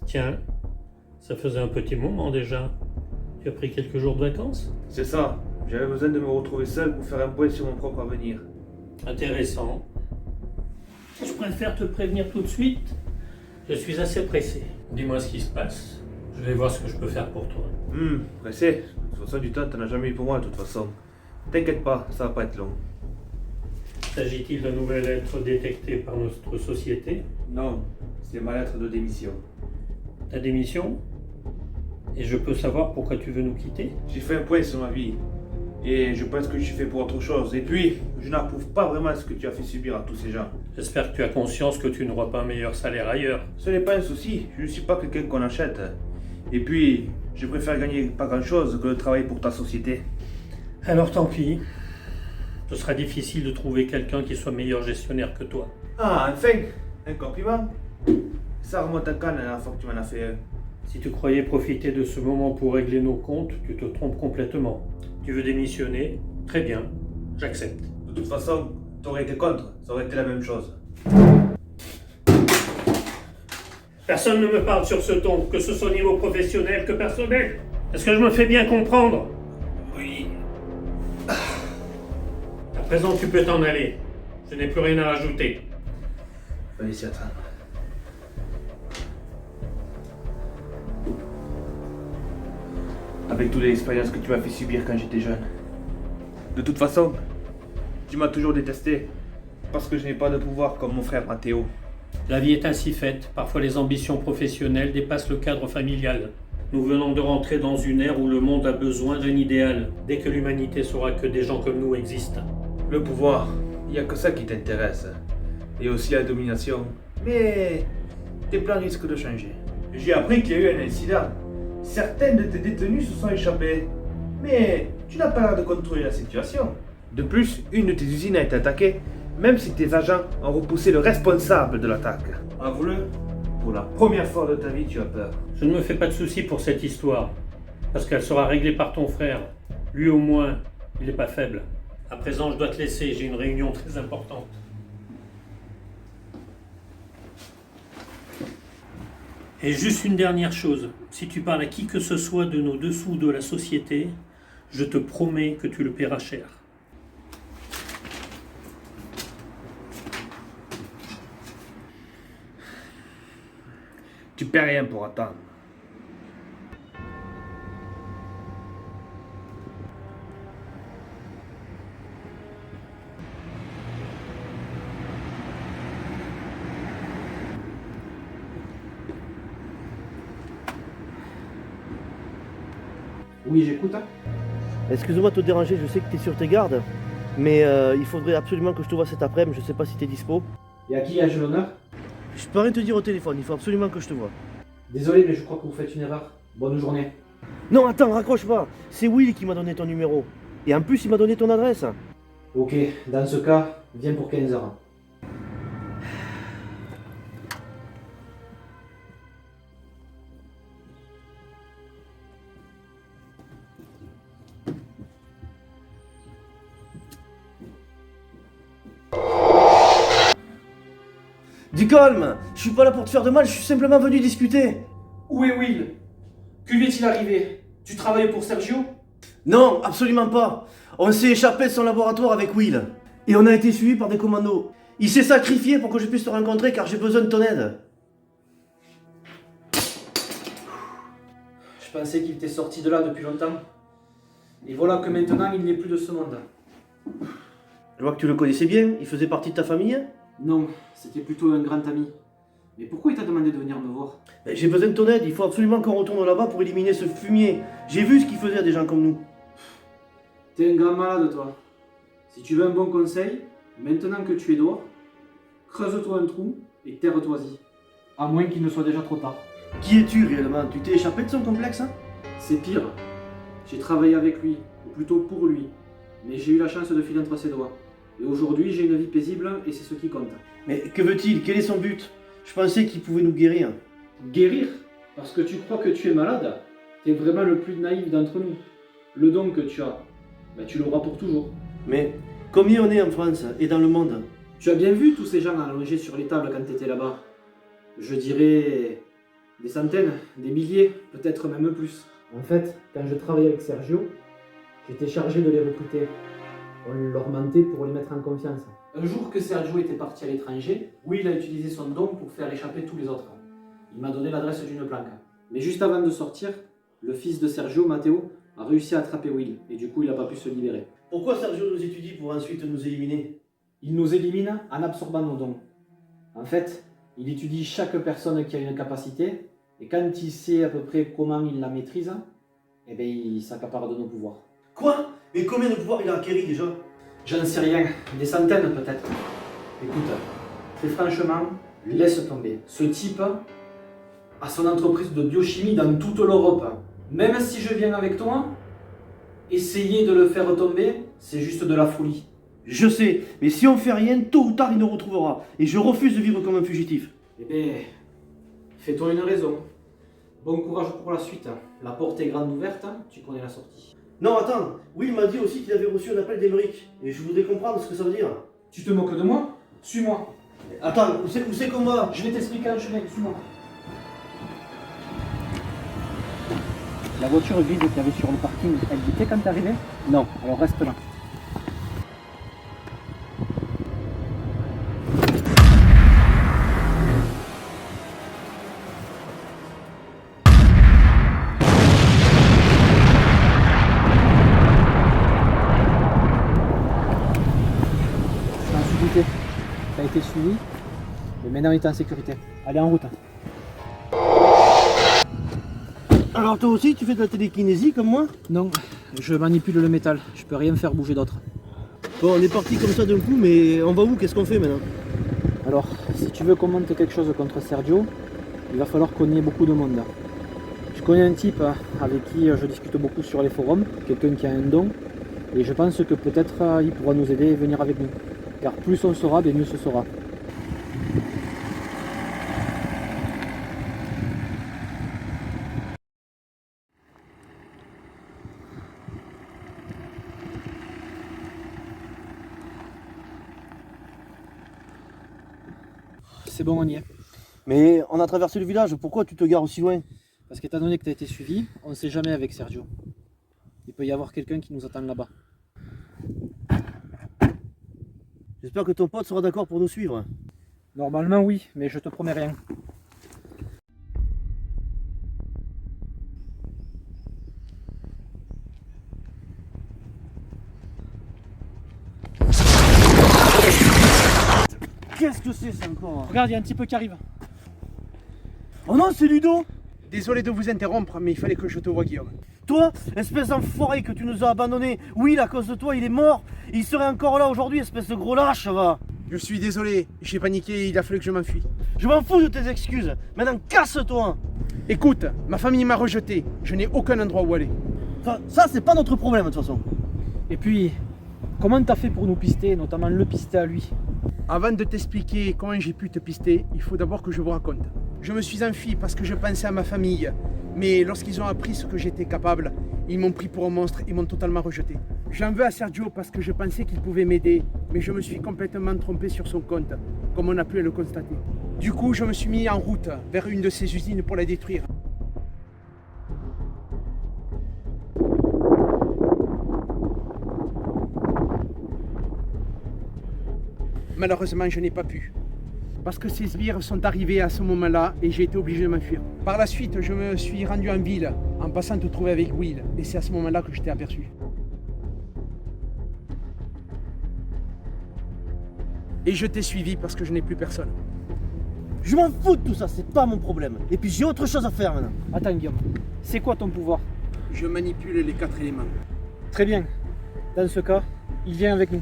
Tiens, ça faisait un petit moment déjà. Tu as pris quelques jours de vacances? C'est ça. J'avais besoin de me retrouver seul pour faire un point sur mon propre avenir. Intéressant. Je préfère te prévenir tout de suite. Je suis assez pressé. Dis-moi ce qui se passe. Je vais voir ce que je peux faire pour toi. Pressé. De toute façon, du temps, t'en as jamais eu pour moi, de toute façon. T'inquiète pas, ça va pas être long. S'agit-il d'un nouvel être détecté par notre société? Non, c'est ma lettre de démission. Ta démission? Et je peux savoir pourquoi tu veux nous quitter? J'ai fait un point sur ma vie. Et je pense que je suis fait pour autre chose. Et puis, je n'approuve pas vraiment ce que tu as fait subir à tous ces gens. J'espère que tu as conscience que tu n'auras pas un meilleur salaire ailleurs. Ce n'est pas un souci, je ne suis pas quelqu'un qu'on achète. Et puis, je préfère gagner pas grand chose que de travailler pour ta société. Alors tant pis. Ce sera difficile de trouver quelqu'un qui soit meilleur gestionnaire que toi. Ah, enfin, un compliment. Ça remonte à quand la dernière fois que tu m'en as fait un? Si tu croyais profiter de ce moment pour régler nos comptes, tu te trompes complètement. Tu veux démissionner? Très bien, j'accepte. De toute façon, t'aurais été contre, ça aurait été la même chose. Personne ne me parle sur ce ton, que ce soit au niveau professionnel que personnel. Est-ce que je me fais bien comprendre? Oui. À présent, tu peux t'en aller. Je n'ai plus rien à rajouter. Fallait s'y attendre. Avec toute l'expérience que tu m'as fait subir quand j'étais jeune. De toute façon, tu m'as toujours détesté. Parce que je n'ai pas de pouvoir comme mon frère Mathéo. La vie est ainsi faite. Parfois, les ambitions professionnelles dépassent le cadre familial. Nous venons de rentrer dans une ère où le monde a besoin d'un idéal, dès que l'humanité saura que des gens comme nous existent. Le pouvoir, il n'y a que ça qui t'intéresse. Et aussi la domination. Mais tes plans risquent de changer. J'ai appris qu'il y a eu un incident. Certains de tes détenus se sont échappés. Mais tu n'as pas l'air de contrôler la situation. De plus, une de tes usines a été attaquée, même si tes agents ont repoussé le responsable de l'attaque. Avoue-le, pour la première fois de ta vie, tu as peur. Je ne me fais pas de soucis pour cette histoire, parce qu'elle sera réglée par ton frère. Lui au moins, il n'est pas faible. À présent, je dois te laisser, j'ai une réunion très importante. Et juste une dernière chose, si tu parles à qui que ce soit de nos dessous de la société, je te promets que tu le paieras cher. Tu perds rien pour attendre. Oui, j'écoute. Excuse-moi de te déranger, je sais que tu es sur tes gardes, mais il faudrait absolument que je te vois cet après-midi, je sais pas si tu es dispo. Et à qui ai-je l'honneur? Je peux rien te dire au téléphone, il faut absolument que je te vois. Désolé, mais je crois que vous faites une erreur. Bonne journée. Non, attends, raccroche pas, c'est Will qui m'a donné ton numéro. Et en plus, il m'a donné ton adresse. Ok, dans ce cas, viens pour 15 heures. Du calme, je suis pas là pour te faire de mal, je suis simplement venu discuter. Où est Will? Que lui est-il arrivé? Tu travailles pour Sergio? Non, absolument pas. On s'est échappé de son laboratoire avec Will. Et on a été suivi par des commandos. Il s'est sacrifié pour que je puisse te rencontrer car j'ai besoin de ton aide. Je pensais qu'il était sorti de là depuis longtemps. Et voilà que maintenant il n'est plus de ce monde. Je vois que tu le connaissais bien, il faisait partie de ta famille. Non, c'était plutôt un grand ami. Mais pourquoi il t'a demandé de venir me voir? Ben, j'ai besoin de ton aide, il faut absolument qu'on retourne là-bas pour éliminer ce fumier. J'ai vu ce qu'il faisait à des gens comme nous. T'es un grand malade, toi. Si tu veux un bon conseil, maintenant que tu es dehors, creuse-toi un trou et terre-toi-y. À moins qu'il ne soit déjà trop tard. Qui es-tu réellement? Tu t'es échappé de son complexe, hein? C'est pire. J'ai travaillé avec lui, ou plutôt pour lui. Mais j'ai eu la chance de filer entre ses doigts. Et aujourd'hui, j'ai une vie paisible et c'est ce qui compte. Mais que veut-il? Quel est son but? Je pensais qu'il pouvait nous guérir. Guérir? Parce que tu crois que tu es malade? T'es vraiment le plus naïf d'entre nous. Le don que tu as, ben, tu l'auras pour toujours. Mais combien on est en France et dans le monde? Tu as bien vu tous ces gens allongés sur les tables quand t'étais là-bas? Je dirais Des centaines, des milliers, peut-être même plus. En fait, quand je travaillais avec Sergio, j'étais chargé de les recruter. On leur mentait pour les mettre en confiance. Un jour que Sergio était parti à l'étranger, Will a utilisé son don pour faire échapper tous les autres. Il m'a donné l'adresse d'une planque. Mais juste avant de sortir, le fils de Sergio, Matteo, a réussi à attraper Will, et du coup il n'a pas pu se libérer. Pourquoi Sergio nous étudie pour ensuite nous éliminer? Il nous élimine en absorbant nos dons. En fait, il étudie chaque personne qui a une capacité, et quand il sait à peu près comment il la maîtrise, eh bien il s'accapare de nos pouvoirs. Quoi? Mais combien de pouvoirs il a acquéri déjà? J'en sais rien, des centaines peut-être. Écoute, très franchement, laisse tomber. Ce type a son entreprise de biochimie dans toute l'Europe. Même si je viens avec toi, essayer de le faire tomber, c'est juste de la folie. Je sais, mais si on fait rien, tôt ou tard il nous retrouvera. Et je refuse de vivre comme un fugitif. Eh bien, fais-toi une raison. Bon courage pour la suite. La porte est grande ouverte, tu connais la sortie. Non, attends, Will m'a dit aussi qu'il avait reçu un appel d'Emeric. Et je voudrais comprendre ce que ça veut dire. Tu te moques de moi? Suis-moi. Attends, où c'est qu'on va? Je vais t'expliquer un chemin, suis-moi. La voiture vide qu'il y avait sur le parking, elle guettait quand t'es arrivé? Non, alors reste là. Je m'en suis douté. T'as été suivi, mais maintenant il est en sécurité. Allez, en route. Alors toi aussi, tu fais de la télékinésie comme moi? Non, je manipule le métal. Je peux rien faire bouger d'autre. Bon, on est parti comme ça d'un coup, mais on va où? Qu'est-ce qu'on fait maintenant? Alors, si tu veux qu'on monte quelque chose contre Sergio, il va falloir qu'on y ait beaucoup de monde. Je connais un type avec qui je discute beaucoup sur les forums, quelqu'un qui a un don, et je pense que peut-être il pourra nous aider et venir avec nous. Car plus on sera, bien mieux ce sera. C'est bon, on y est. Mais on a traversé le village, pourquoi tu te gares aussi loin? Parce qu'étant donné que tu as été suivi, on ne sait jamais avec Sergio. Il peut y avoir quelqu'un qui nous attend là-bas. J'espère que ton pote sera d'accord pour nous suivre. Normalement oui, mais je te promets rien. Qu'est-ce que c'est ça encore? Regarde, il y a un petit peu qui arrive. Oh non, c'est Ludo! Désolé de vous interrompre, mais il fallait que je te voie, Guillaume. Toi, espèce d'enfoiré que tu nous as abandonné. Oui, à cause de toi, il est mort. Il serait encore là aujourd'hui, espèce de gros lâche, va. Je suis désolé, j'ai paniqué, il a fallu que je m'enfuis. Je m'en fous de tes excuses. Maintenant, casse-toi. Écoute, ma famille m'a rejeté, je n'ai aucun endroit où aller. Ça c'est pas notre problème de toute façon. Et puis, comment t'as fait pour nous pister, notamment le pister à lui? Avant de t'expliquer comment j'ai pu te pister, il faut d'abord que je vous raconte. Je me suis enfui parce que je pensais à ma famille, mais lorsqu'ils ont appris ce que j'étais capable, ils m'ont pris pour un monstre et m'ont totalement rejeté. J'en veux à Sergio parce que je pensais qu'il pouvait m'aider, mais je me suis complètement trompé sur son compte, comme on a pu le constater. Du coup, je me suis mis en route vers une de ses usines pour la détruire. Malheureusement, je n'ai pas pu. Parce que ces sbires sont arrivés à ce moment-là et j'ai été obligé de m'enfuir. Par la suite, je me suis rendu en ville en passant te trouver avec Will et c'est à ce moment-là que je t'ai aperçu. Et je t'ai suivi parce que je n'ai plus personne. Je m'en fous de tout ça, c'est pas mon problème. Et puis j'ai autre chose à faire maintenant. Attends Guillaume, c'est quoi ton pouvoir? Je manipule les 4 éléments. Très bien. Dans ce cas, il vient avec nous.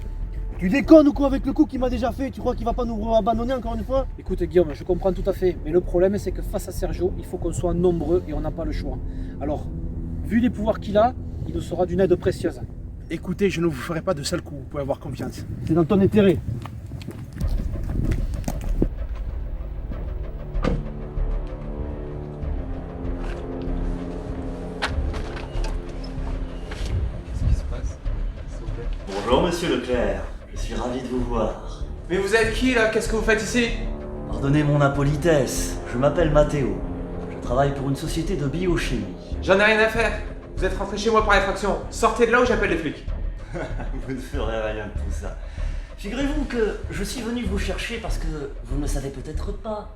Tu déconnes ou quoi avec le coup qu'il m'a déjà fait? Tu crois qu'il va pas nous abandonner encore une fois? Écoute Guillaume, je comprends tout à fait, mais le problème c'est que face à Sergio, il faut qu'on soit nombreux et on n'a pas le choix. Alors, vu les pouvoirs qu'il a, il nous sera d'une aide précieuse. Écoutez, je ne vous ferai pas de sale coup, vous pouvez avoir confiance. C'est dans ton intérêt. Bonjour Monsieur Leclerc, je suis ravi de vous voir. Mais vous êtes qui là? Qu'est-ce que vous faites ici? Pardonnez mon impolitesse, je m'appelle Matteo. Je Je travaille pour une société de biochimie. J'en ai rien à faire. Vous êtes rentré chez moi par effraction. Sortez de là ou j'appelle les flics. Vous ne ferez rien de tout ça. Figurez-vous que je suis venu vous chercher parce que vous ne le savez peut-être pas,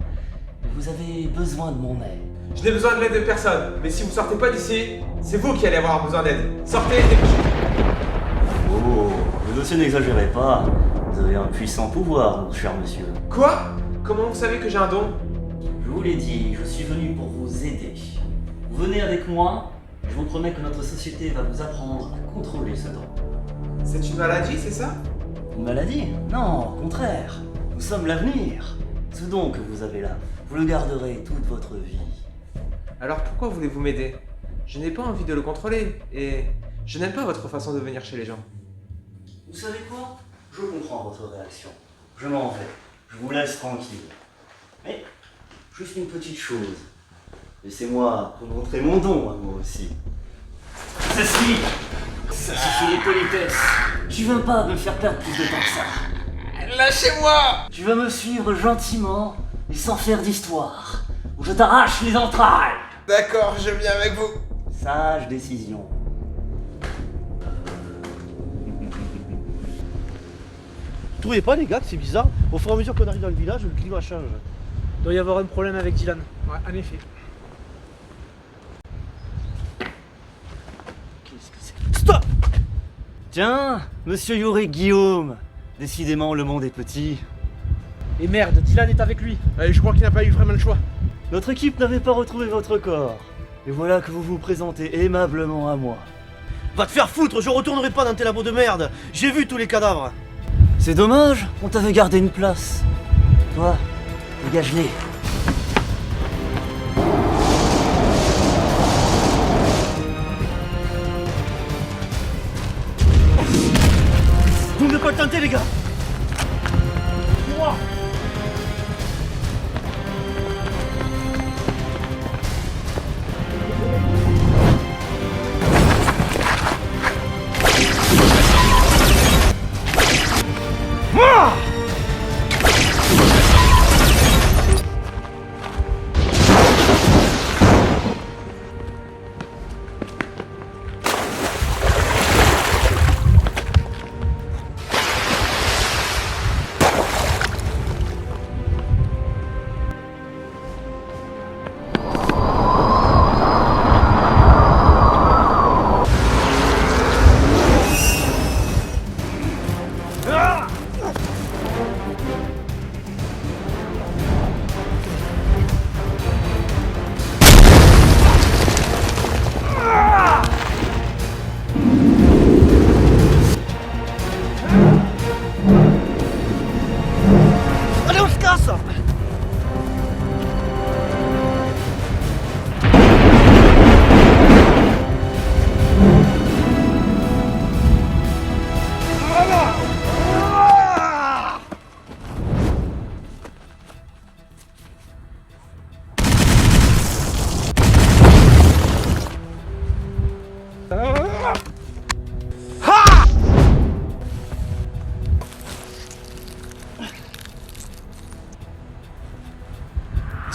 mais vous avez besoin de mon aide. Je n'ai besoin de l'aide de personne. Mais si vous sortez pas d'ici, c'est vous qui allez avoir besoin d'aide. Sortez et dépêchez. Oh, mais monsieur, n'exagérez pas. Vous avez un puissant pouvoir, mon cher monsieur. Quoi? Comment vous savez que j'ai un don? Je vous l'ai dit, je suis venu pour vous aider. Vous venez avec moi, et je vous promets que notre société va vous apprendre à contrôler ce don. C'est une maladie, c'est ça? Une maladie? Non, au contraire. Nous sommes l'avenir. Ce don que vous avez là, vous le garderez toute votre vie. Alors pourquoi voulez-vous m'aider? Je n'ai pas envie de le contrôler, et je n'aime pas votre façon de venir chez les gens. Vous savez quoi? Je comprends votre réaction. Je m'en vais. Je vous laisse tranquille. Mais, juste une petite chose. Laissez-moi vous montrer mon don à moi aussi. Ceci suffit les politesses. Tu veux pas me faire perdre plus de temps que ça. Lâchez-moi! Tu vas me suivre gentiment et sans faire d'histoire. Ou je t'arrache les entrailles. D'accord, je viens avec vous. Sage décision. Vous trouvez pas les gars que c'est bizarre? Au fur et à mesure qu'on arrive dans le village, le climat change. Il doit y avoir un problème avec Dylan. Ouais, en effet. Qu'est-ce que c'est? Stop! Tiens, monsieur Yorick Guillaume. Décidément, le monde est petit. Et merde, Dylan est avec lui. Je crois qu'il n'a pas eu vraiment le choix. Notre équipe n'avait pas retrouvé votre corps. Et voilà que vous vous présentez aimablement à moi. Va te faire foutre, je retournerai pas dans tes labos de merde. J'ai vu tous les cadavres. C'est dommage, on t'avait gardé une place. Toi, dégage-les. Vous ne pas le tenter les gars. Allez, on se casse.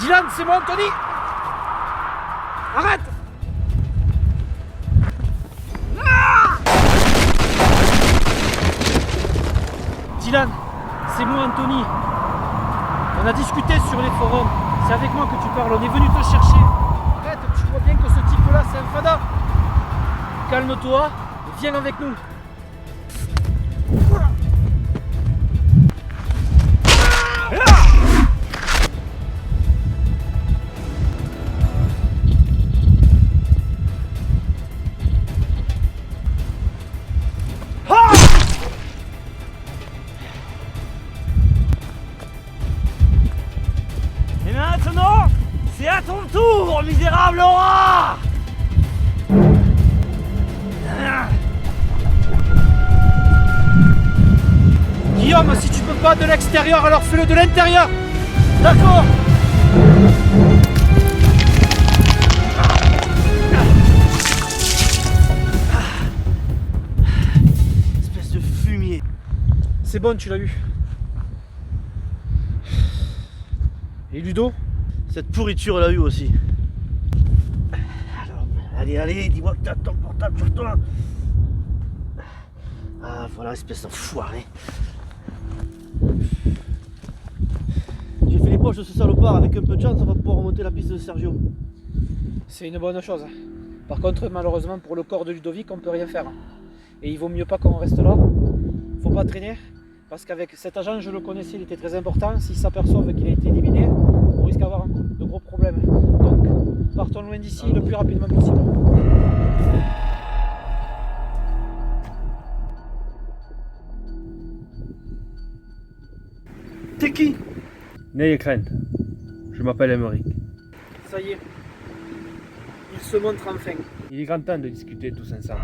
Dylan, c'est moi, Anthony. Arrête. Dylan, c'est moi, Anthony. On a discuté sur les forums. C'est avec moi que tu parles. On est venu te chercher. Arrête, tu vois bien que ce type-là, c'est un fada. Calme-toi et viens avec nous. Et maintenant, c'est à ton tour, misérable Laura! Guillaume, si tu peux pas de l'extérieur, alors fais-le de l'intérieur. D'accord! Espèce de fumier. C'est bon, tu l'as eu. Et Ludo? Cette pourriture l'a eu aussi. Allez, allez, dis-moi que t'as ton portable sur toi. Ah, voilà, espèce d'enfoiré. J'ai fait les poches de ce salopard, avec un peu de chance, on va pouvoir remonter la piste de Sergio. C'est une bonne chose. Par contre, malheureusement, pour le corps de Ludovic, on peut rien faire. Et il vaut mieux pas qu'on reste là. Faut pas traîner, parce qu'avec cet agent, je le connaissais, il était très important. S'ils s'aperçoivent qu'il a été éliminé, on risque d'avoir de gros problèmes. Donc, partons loin d'ici le plus rapidement possible. T'es qui? N'ayez crainte, je m'appelle Emmerich. Ça y est, il se montre enfin. Il est grand temps de discuter tous ensemble.